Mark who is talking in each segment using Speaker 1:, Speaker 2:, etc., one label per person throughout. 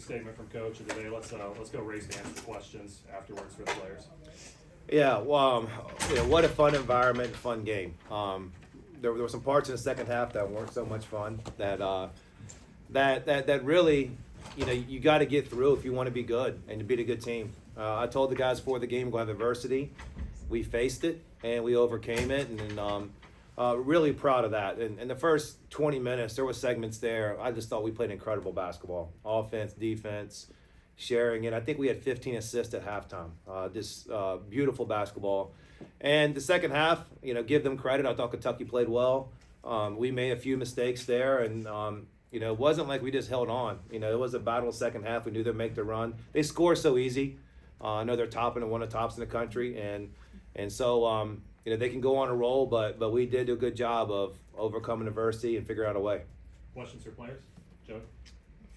Speaker 1: Statement from coach of the day. Let's go raise hands for questions afterwards for the players.
Speaker 2: Yeah, well, what a fun environment, fun game. There were some parts in the second half that weren't so much fun. That really, you got to get through if you want to be good and to beat a good team. I told the guys before the game, we're going to have adversity. We faced it and we overcame it, and really proud of that. In the first 20 minutes, there were segments there. I just thought we played incredible basketball, offense, defense, sharing it. I think we had 15 assists at halftime. Just beautiful basketball. And the second half, give them credit. I thought Kentucky played well. We made a few mistakes there, and it wasn't like we just held on. It was a battle second half. We knew they'd make the run. They score so easy. I know they're topping and one of the tops in the country, and so they can go on a roll, but we did do a good job of overcoming adversity and figure out a way.
Speaker 1: Questions for players? Joe?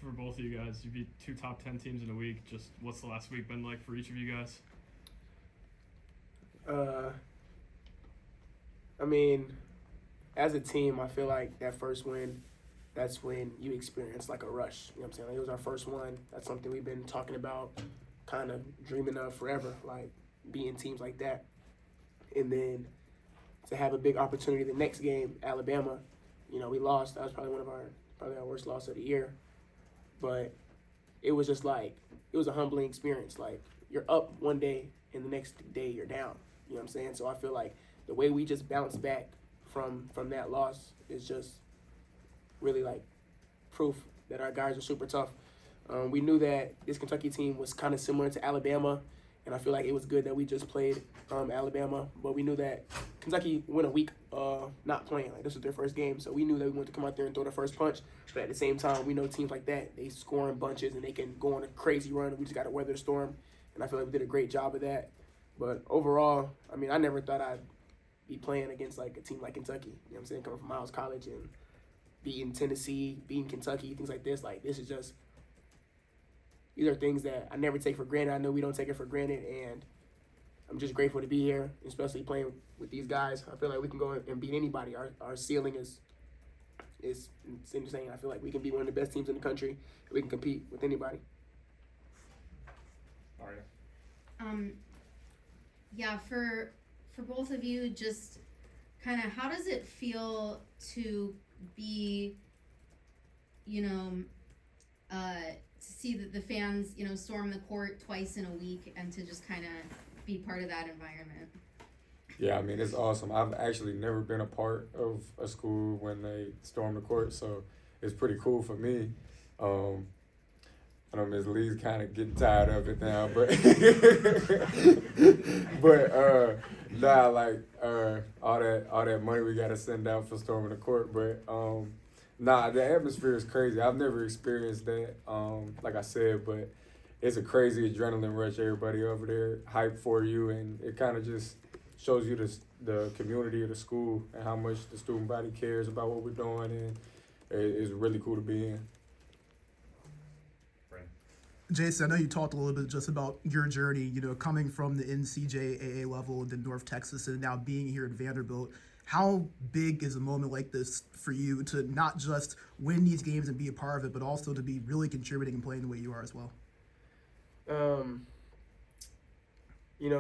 Speaker 3: For both of you guys, you beat 2 top 10 teams in a week. Just what's the last week been like for each of you guys?
Speaker 4: As a team, I feel like that first win, that's when you experience like a rush. You know what I'm saying? Like, it was our first one. That's something we've been talking about, kind of dreaming of forever, like beating teams like that. And then to have a big opportunity the next game, Alabama, we lost. That was probably our worst loss of the year. But it was just like, it was a humbling experience. Like, you're up one day and the next day you're down. You know what I'm saying? So I feel like the way we just bounced back from that loss is just really like proof that our guys are super tough. We knew that this Kentucky team was kind of similar to Alabama, and I feel like it was good that we just played Alabama, but we knew that Kentucky went a week not playing. Like, this was their first game, so we knew that we wanted to come out there and throw the first punch. But at the same time, we know teams like that, they score in bunches and they can go on a crazy run. We just got to weather the storm, and I feel like we did a great job of that. But overall, I never thought I'd be playing against like a team like Kentucky. You know what I'm saying? Coming from Miles College and beating Tennessee, beating Kentucky, things like this. Like, this is just, these are things that I never take for granted. I know we don't take it for granted, and I'm just grateful to be here, especially playing with these guys. I feel like we can go and beat anybody. Our ceiling is insane. I feel like we can be one of the best teams in the country. We can compete with anybody.
Speaker 1: Aria.
Speaker 5: Yeah, for both of you, just kind of how does it feel to be, to see that the fans, storm the court twice in a week and to just kind of be part of that environment?
Speaker 6: Yeah, it's awesome. I've actually never been a part of a school when they storm the court, so it's pretty cool for me. I know Ms. Lee's kind of getting tired of it now, but all that money we got to send out for storming the court, but the atmosphere is crazy. I've never experienced that, like I said, but it's a crazy adrenaline rush. Everybody over there hyped for you, and it kind of just shows you the community of the school and how much the student body cares about what we're doing, and it's really cool to be in.
Speaker 7: Jason, I know you talked a little bit just about your journey, coming from the NCAA level in North Texas and now being here at Vanderbilt. How big is a moment like this for you to not just win these games and be a part of it, but also to be really contributing and playing the way you are as well?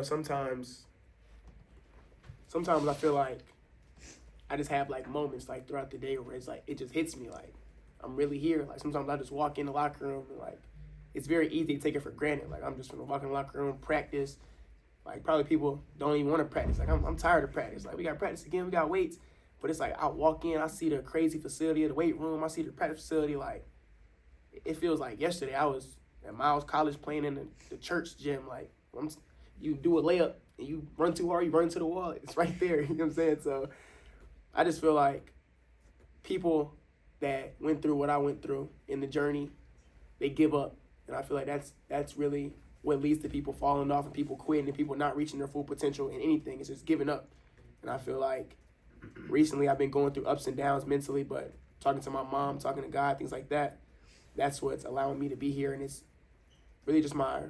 Speaker 4: Sometimes I feel like I just have like moments like throughout the day where it's like it just hits me like I'm really here. Like, sometimes I just walk in the locker room and like it's very easy to take it for granted. Like, I'm just gonna walk in the locker room, practice. Like, probably people don't even want to practice. Like, I'm tired of practice. Like, we got to practice again. We got weights. But it's like I walk in, I see the crazy facility of the weight room. I see the practice facility. Like, it feels like yesterday I was at Miles College playing in the church gym. Like, you do a layup and you run too hard, you run into the wall. It's right there. You know what I'm saying? So I just feel like people that went through what I went through in the journey, they give up. And I feel like that's really what leads to people falling off and people quitting and people not reaching their full potential in anything. It's just giving up. And I feel like recently I've been going through ups and downs mentally, but talking to my mom, talking to God, things like that, that's what's allowing me to be here. And it's really just my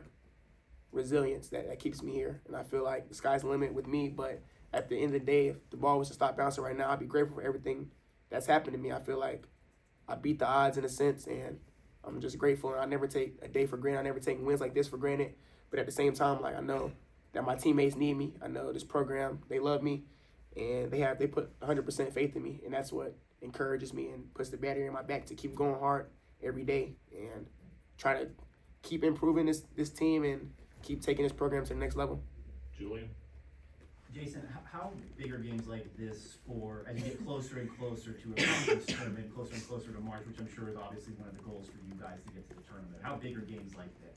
Speaker 4: resilience that keeps me here. And I feel like the sky's the limit with me, but at the end of the day, if the ball was to stop bouncing right now, I'd be grateful for everything that's happened to me. I feel like I beat the odds in a sense, and I'm just grateful, and I never take a day for granted. I never take wins like this for granted. But at the same time, like, I know that my teammates need me. I know this program, they love me, and they put 100% faith in me, and that's what encourages me and puts the battery in my back to keep going hard every day and try to keep improving this team and keep taking this program to the next level.
Speaker 1: Julian?
Speaker 8: Jason, how big are games like this for, as you get closer and closer to a conference tournament, closer and closer to March, which I'm sure is obviously one of the goals for you guys to get to the tournament? How big are games like this?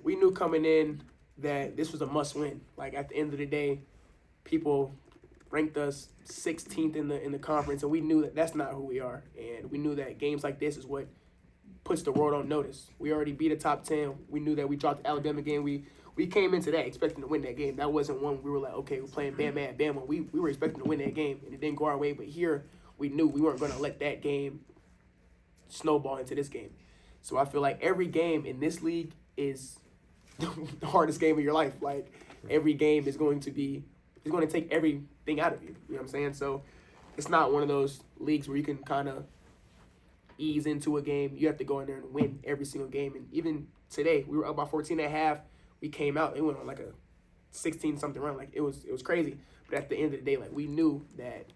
Speaker 4: We knew coming in that this was a must-win. Like, at the end of the day, people ranked us 16th in the conference, and we knew that that's not who we are. And we knew that games like this is what puts the world on notice. We already beat a top 10. We knew that we dropped the Alabama game. We came into that expecting to win that game. That wasn't one we were like, okay, we're playing Bama at Bama. We were expecting to win that game, and it didn't go our way. But here, we knew we weren't going to let that game snowball into this game. So I feel like every game in this league is the hardest game of your life. Like, every game is going to take everything out of you. You know what I'm saying? So it's not one of those leagues where you can kind of ease into a game. You have to go in there and win every single game. And even today, we were up by 14 at half. We came out. It went on like a 16-something run. Like, it was crazy. But at the end of the day, like, we knew that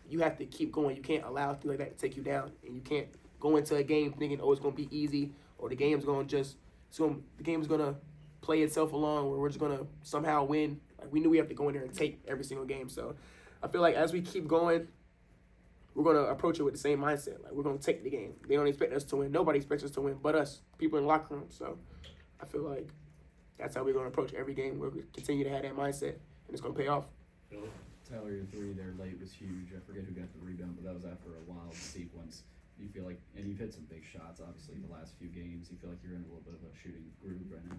Speaker 4: you have to keep going. You can't allow things like that to take you down. And you can't go into a game thinking, oh, it's going to be easy, or the game's going to play itself along, where we're just going to somehow win. Like, we knew we have to go in there and take every single game. So I feel like as we keep going, we're going to approach it with the same mindset. Like, we're going to take the game. They don't expect us to win. Nobody expects us to win but us, people in the locker room. So I feel like that's how we're going to approach every game. We're going to continue to have that mindset, and it's going to pay off.
Speaker 1: Billy?
Speaker 9: Tyler, your three there late was huge. I forget who got the rebound, but that was after a wild sequence. Do you feel like, and you've hit some big shots, obviously, the last few games. Do you feel like you're in a little bit of a shooting groove right now?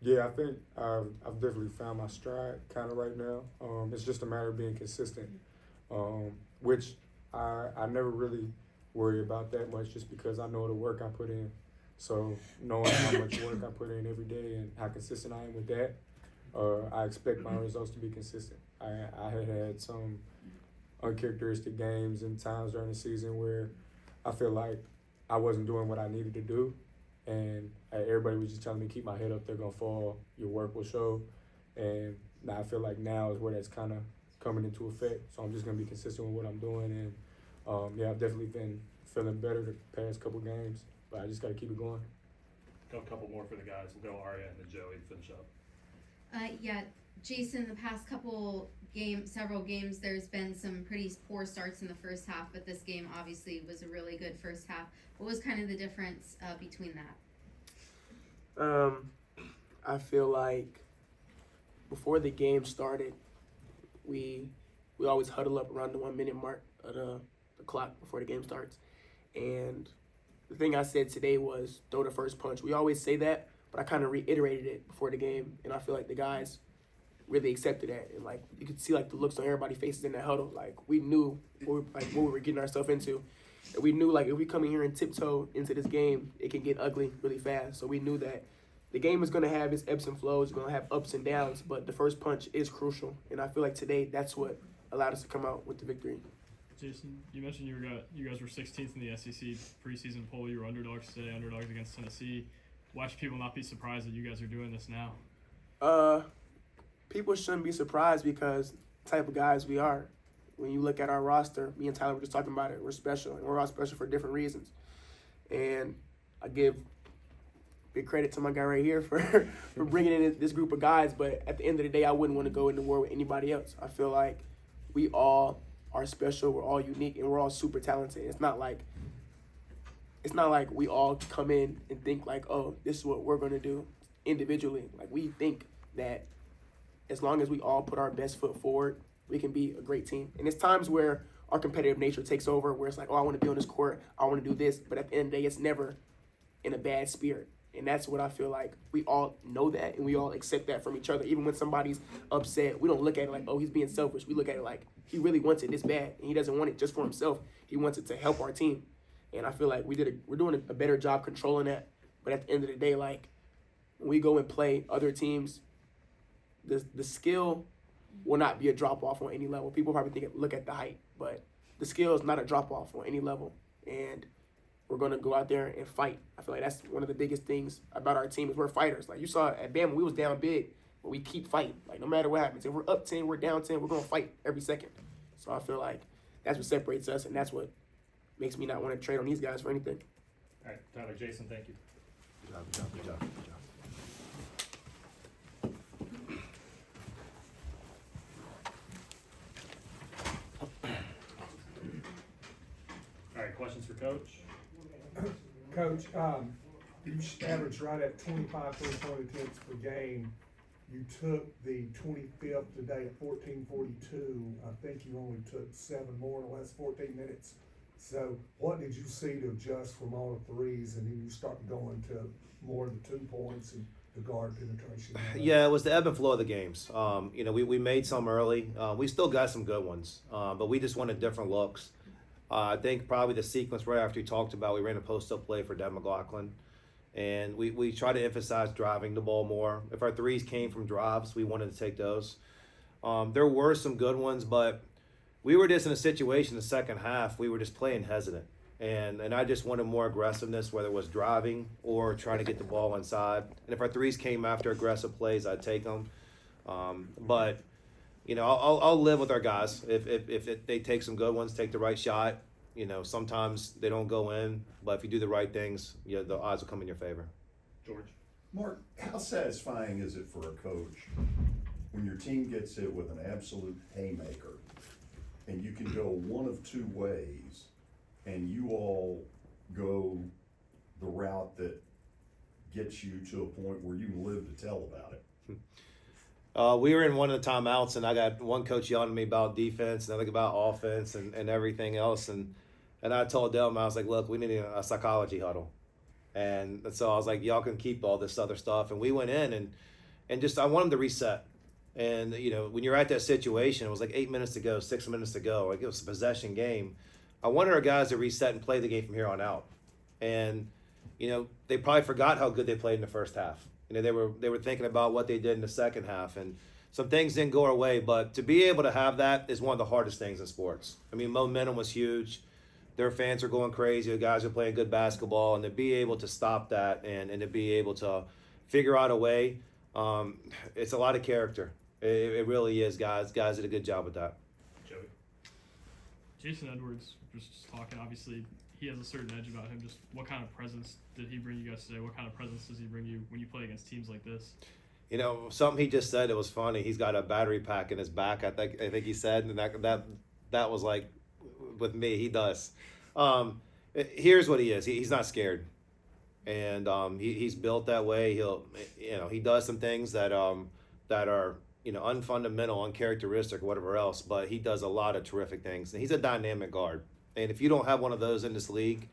Speaker 6: Yeah, I think I've definitely found my stride kind of right now. It's just a matter of being consistent, which I never really worry about that much, just because I know the work I put in. So knowing how much work I put in every day and how consistent I am with that, I expect my results to be consistent. I had some uncharacteristic games and times during the season where I feel like I wasn't doing what I needed to do, and everybody was just telling me, keep my head up, they're going to fall, your work will show. And now I feel like now is where that's kind of coming into effect. So I'm just going to be consistent with what I'm doing. And yeah, I've definitely been feeling better the past couple games, but I just got to keep it going.
Speaker 1: Go a couple more for the guys. We'll go Arya and then Joey to finish up.
Speaker 5: Yeah, Jason, the past several games, there's been some pretty poor starts in the first half, but this game obviously was a really good first half. What was kind of the difference between that?
Speaker 4: I feel like before the game started, we always huddle up around the 1 minute mark of the clock before the game starts. And the thing I said today was throw the first punch. We always say that, but I kind of reiterated it before the game, and I feel like the guys really accepted that. And like, you could see like the looks on everybody's faces in that huddle. Like, we knew what we were getting ourselves into. And we knew like if we come in here and tiptoe into this game, it can get ugly really fast. So we knew that the game is going to have its ebbs and flows, it's going to have ups and downs, but the first punch is crucial. And I feel like today that's what allowed us to come out with the victory.
Speaker 3: Jason, you mentioned you guys were 16th in the SEC preseason poll. You were underdogs today, underdogs against Tennessee. Why should people not be surprised that you guys are doing this now?
Speaker 4: People shouldn't be surprised because the type of guys we are. When you look at our roster, me and Tyler were just talking about it, we're special, and we're all special for different reasons. And I give big credit to my guy right here for bringing in this group of guys, but at the end of the day, I wouldn't want to go into war with anybody else. I feel like we all are special, we're all unique, and we're all super talented. It's not like we all come in and think like, oh, this is what we're going to do individually. Like, we think that as long as we all put our best foot forward, we can be a great team. And it's times where our competitive nature takes over, where it's like, oh, I want to be on this court, I want to do this. But at the end of the day, it's never in a bad spirit. And that's what I feel like we all know that, and we all accept that from each other. Even when somebody's upset, we don't look at it like, oh, he's being selfish. We look at it like he really wants it this bad, and he doesn't want it just for himself. He wants it to help our team. And I feel like we're doing a better job controlling that. But at the end of the day, like, when we go and play other teams, the skill will not be a drop-off on any level. People probably look at the height, but the skill is not a drop-off on any level. And we're going to go out there and fight. I feel like that's one of the biggest things about our team is we're fighters. Like you saw at Bama, we was down big, but we keep fighting. Like no matter what happens, if we're up 10, we're down 10, we're going to fight every second. So I feel like that's what separates us, and that's what makes me not want to trade on these guys for anything.
Speaker 1: All right, Tyler, Jason, thank you.
Speaker 2: Good job, good job, good job, good job.
Speaker 1: All right, questions for Coach?
Speaker 10: Coach, you averaged right at 25 three-point attempts per game. You took the 25th today at 14:42. I think you only took 7 more in the last 14 minutes. So what did you see to adjust from all the threes, and then you started going to more of the 2 points and the guard penetration?
Speaker 2: Yeah, it was the ebb and flow of the games. We made some early. We still got some good ones, but we just wanted different looks. I think probably the sequence right after you talked about, we ran a post-up play for Devin McLaughlin, and we try to emphasize driving the ball more. If our threes came from drives, we wanted to take those. There were some good ones, but we were just in a situation in the second half, we were just playing hesitant. And I just wanted more aggressiveness, whether it was driving or trying to get the ball inside. And if our threes came after aggressive plays, I'd take them. But I'll live with our guys. If they take some good ones, take the right shot. Sometimes they don't go in, but if you do the right things, the odds will come in your favor.
Speaker 1: George?
Speaker 11: Mark, how satisfying is it for a coach when your team gets hit with an absolute haymaker and you can go one of 2 ways and you all go the route that gets you to a point where you can live to tell about it?
Speaker 2: We were in one of the timeouts, and I got one coach yelling at me about defense, another about offense, and everything else. And I told them, I was like, look, we need a psychology huddle. And so I was like, y'all can keep all this other stuff. And we went in, and just I want them to reset. And, when you're at that situation, it was like 8 minutes to go, 6 minutes to go. Like it was a possession game. I wanted our guys to reset and play the game from here on out. And, they probably forgot how good they played in the first half. They were thinking about what they did in the second half, and some things didn't go our way. But to be able to have that is one of the hardest things in sports. I mean, momentum was huge. Their fans are going crazy. The guys are playing good basketball, and to be able to stop that and to be able to figure out a way, it's a lot of character. It really is, guys. Guys did a good job with that.
Speaker 1: Joey?
Speaker 3: Jason Edwards, just talking, obviously, he has a certain edge about him. Just what kind of presence did he bring you guys today? What kind of presence does he bring you when you play against teams like this?
Speaker 2: Something he just said, it was funny. He's got a battery pack in his back, I think he said, and that was like, with me, he does. Here's what he is. He's not scared. And he's built that way. He does some things that are unfundamental, uncharacteristic, or whatever else, but he does a lot of terrific things. And he's a dynamic guard. And if you don't have one of those in this league,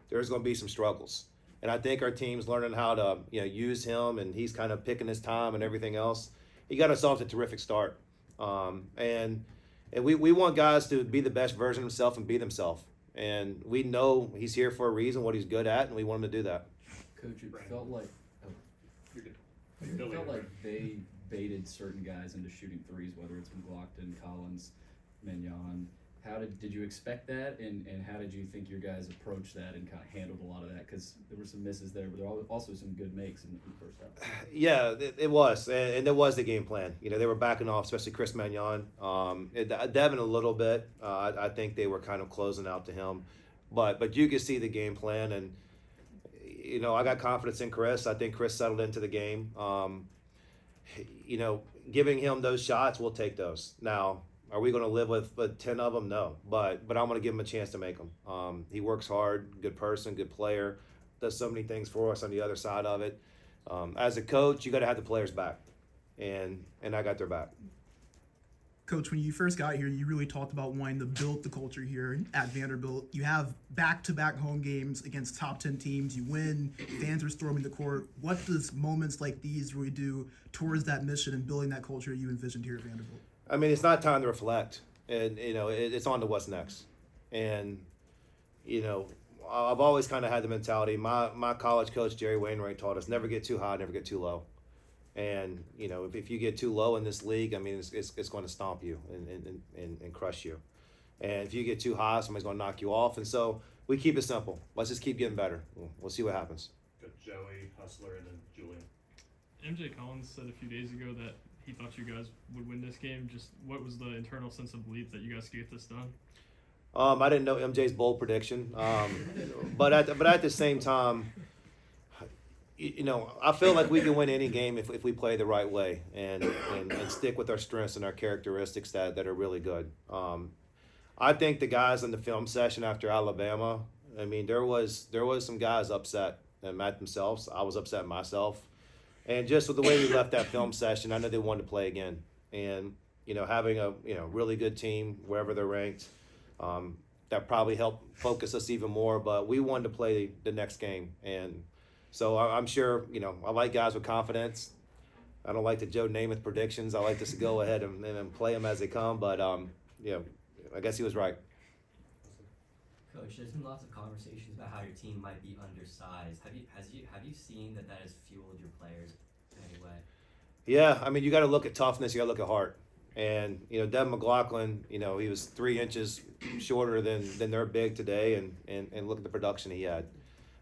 Speaker 2: there's going to be some struggles. And I think our team's learning how to use him, and he's kind of picking his time and everything else. He got us off to a terrific start. And we want guys to be the best version of themselves and be themselves. And we know he's here for a reason, what he's good at, and we want him to do that.
Speaker 9: Coach, it felt like
Speaker 1: You're good.
Speaker 9: it felt like they baited certain guys into shooting threes, whether it's McLaughlin, Collins, Mignon. How did you expect that, and how did you think your guys approached that and kind of handled a lot of that? Because there were some misses there, but there were also some good makes in the first half.
Speaker 2: Yeah, it was, and it was the game plan. They were backing off, especially Chris Mignon. Devin a little bit. I think they were kind of closing out to him, but you could see the game plan, and I got confidence in Chris. I think Chris settled into the game. Giving him those shots, we'll take those. Now, are we going to live with 10 of them? No, but I'm going to give him a chance to make them. He works hard, good person, good player, does so many things for us on the other side of it. As a coach, you got to have the players back, and I got their back.
Speaker 7: Coach, when you first got here, you really talked about wanting to build the culture here at Vanderbilt. You have back-to-back home games against top 10 teams. You win, fans are storming the court. What does moments like these really do towards that mission and building that culture you envisioned here at Vanderbilt?
Speaker 2: I mean, it's not time to reflect, and it's on to what's next. And I've always kind of had the mentality. My college coach Jerry Wainwright taught us never get too high, never get too low. And if you get too low in this league, I mean, it's going to stomp you and crush you. And if you get too high, somebody's going to knock you off. And so we keep it simple. Let's just keep getting better. We'll see what happens.
Speaker 1: Got Joey, Hustler, and then Julian.
Speaker 3: MJ Collins said a few days ago that he thought you guys would win this game. Just what was the internal sense of belief that you guys could get this done?
Speaker 2: I didn't know MJ's bold prediction, but at the same time, I feel like we can win any game if we play the right way and stick with our strengths and our characteristics that are really good. I think the guys in the film session after Alabama, I mean, there was some guys upset at themselves. I was upset myself. And just with the way we left that film session, I know they wanted to play again. And, having a, really good team, wherever they're ranked, that probably helped focus us even more. But we wanted to play the next game. And so I'm sure, I like guys with confidence. I don't like the Joe Namath predictions. I like to go ahead and play them as they come. But, I guess he was right.
Speaker 12: Coach, there's been lots of conversations about how your team might be undersized. Have you seen that has fueled your players in any way?
Speaker 2: Yeah, I mean, you got to look at toughness. You got to look at heart. And Devin McLaughlin, he was 3 inches shorter than their big today, and look at the production he had.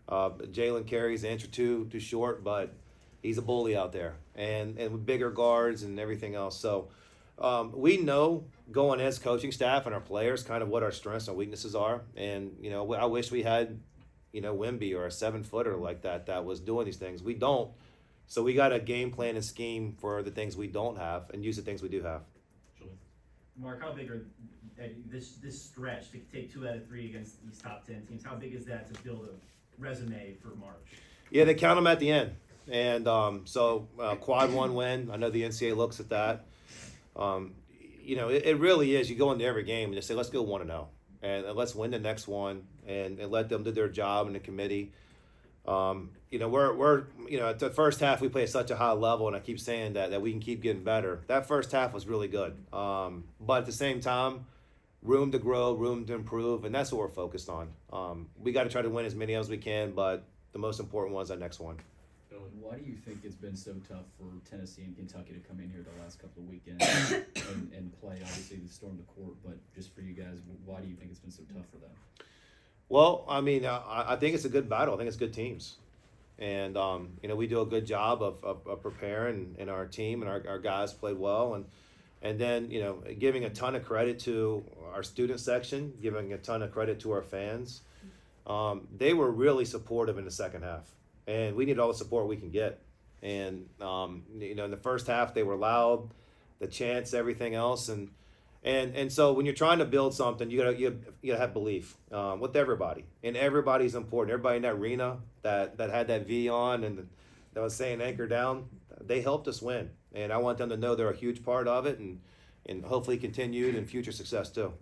Speaker 2: Jalen Carey's an inch or two too short, but he's a bully out there, and with bigger guards and everything else. So we know going as coaching staff and our players kind of what our strengths and weaknesses are. And I wish we had Wemby or a 7-footer like that was doing these things. We don't. So we got a game plan and scheme for the things we don't have and use the things we do have.
Speaker 1: Julian.
Speaker 8: Mark, how big are this stretch to take 2 out of 3 against these top 10 teams? How big is that to build a resume for March?
Speaker 2: Yeah, they count them at the end. And so quad 1 win. I know the NCAA looks at that. It really is. You go into every game and just say, let's go 1-0, and let's win the next one, and let them do their job in the committee. We're at the first half we play at such a high level, and I keep saying that we can keep getting better. That first half was really good, but at the same time, room to grow, room to improve, and that's what we're focused on. We got to try to win as many as we can, but the most important one is that next one.
Speaker 9: Why do you think it's been so tough for Tennessee and Kentucky to come in here the last couple of weekends and play? Obviously, they stormed the court, but just for you guys, why do you think it's been so tough for them?
Speaker 2: Well, I mean, I think it's a good battle. I think it's good teams. And, we do a good job of preparing, and our team and our guys played well. And then, giving a ton of credit to our student section, giving a ton of credit to our fans. They were really supportive in the second half. And we need all the support we can get. And, in the first half, they were loud, the chants, everything else. And so when you're trying to build something, you gotta have belief with everybody. And everybody's important. Everybody in that arena that had that V on and that was saying anchor down, they helped us win. And I want them to know they're a huge part of it and hopefully continued and future success too.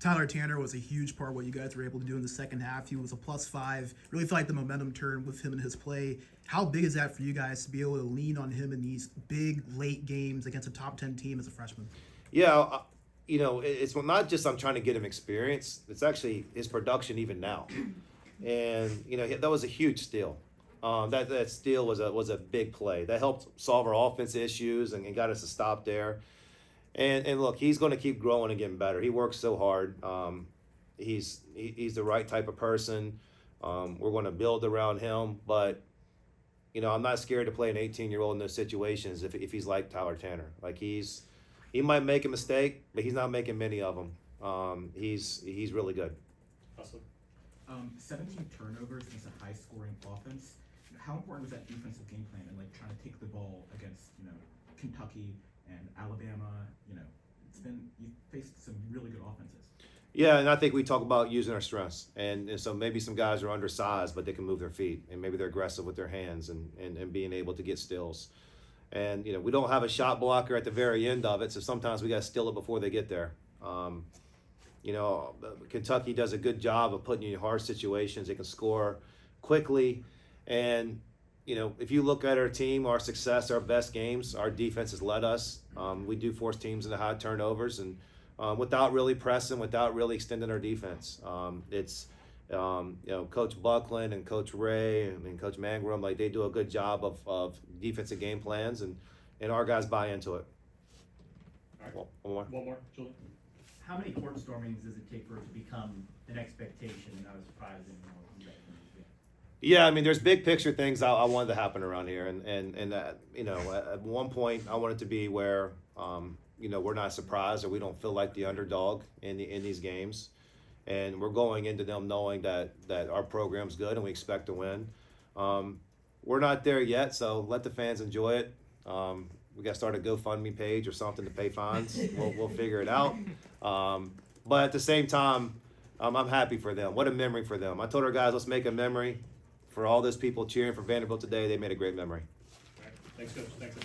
Speaker 7: Tyler Tanner was a huge part of what you guys were able to do in the second half. He was a +5. Really felt like the momentum turned with him and his play. How big is that for you guys to be able to lean on him in these big late games against a top 10 team as a freshman?
Speaker 2: Yeah, it's not just I'm trying to get him experience. It's actually his production even now. And, that was a huge steal. That steal was a big play. That helped solve our offense issues and got us to stop there. And look, he's going to keep growing and getting better. He works so hard. He's the right type of person. We're going to build around him. But, I'm not scared to play an 18-year-old in those situations if he's like Tyler Tanner. Like he might make a mistake, but he's not making many of them. He's really good.
Speaker 1: Hustler.
Speaker 13: 17 turnovers against a high-scoring offense. How important was that defensive game plan and trying to take the ball against Kentucky and Alabama? You faced some really good offenses.
Speaker 2: Yeah, and I think we talk about using our strengths, and so maybe some guys are undersized, but they can move their feet, and maybe they're aggressive with their hands and being able to get steals. And we don't have a shot blocker at the very end of it, so sometimes we got to steal it before they get there. Kentucky does a good job of putting you in hard situations. They can score quickly, and if you look at our team, our success, our best games, our defense has led us. We do force teams into high turnovers, and without really pressing, without really extending our defense. It's Coach Buckland and Coach Ray and Coach Mangrum, they do a good job of defensive game plans, and our guys buy into it.
Speaker 1: All right. One more, Julian.
Speaker 8: how many court stormings does it take for it to become an expectation and not a surprise anymore?
Speaker 2: Yeah, I mean, there's big picture things I wanted to happen around here, and you know, at one point I want it to be where you know, we're not surprised or we don't feel like the underdog in these games, and we're going into them knowing that our program's good and we expect to win. We're not there yet, so let the fans enjoy it. We got to start a GoFundMe page or something to pay fines. We'll figure it out. But at the same time, I'm happy for them. What a memory for them. I told our guys, let's make a memory. For all those people cheering for Vanderbilt today, they made a great memory.
Speaker 1: Thanks, Coach. Thanks.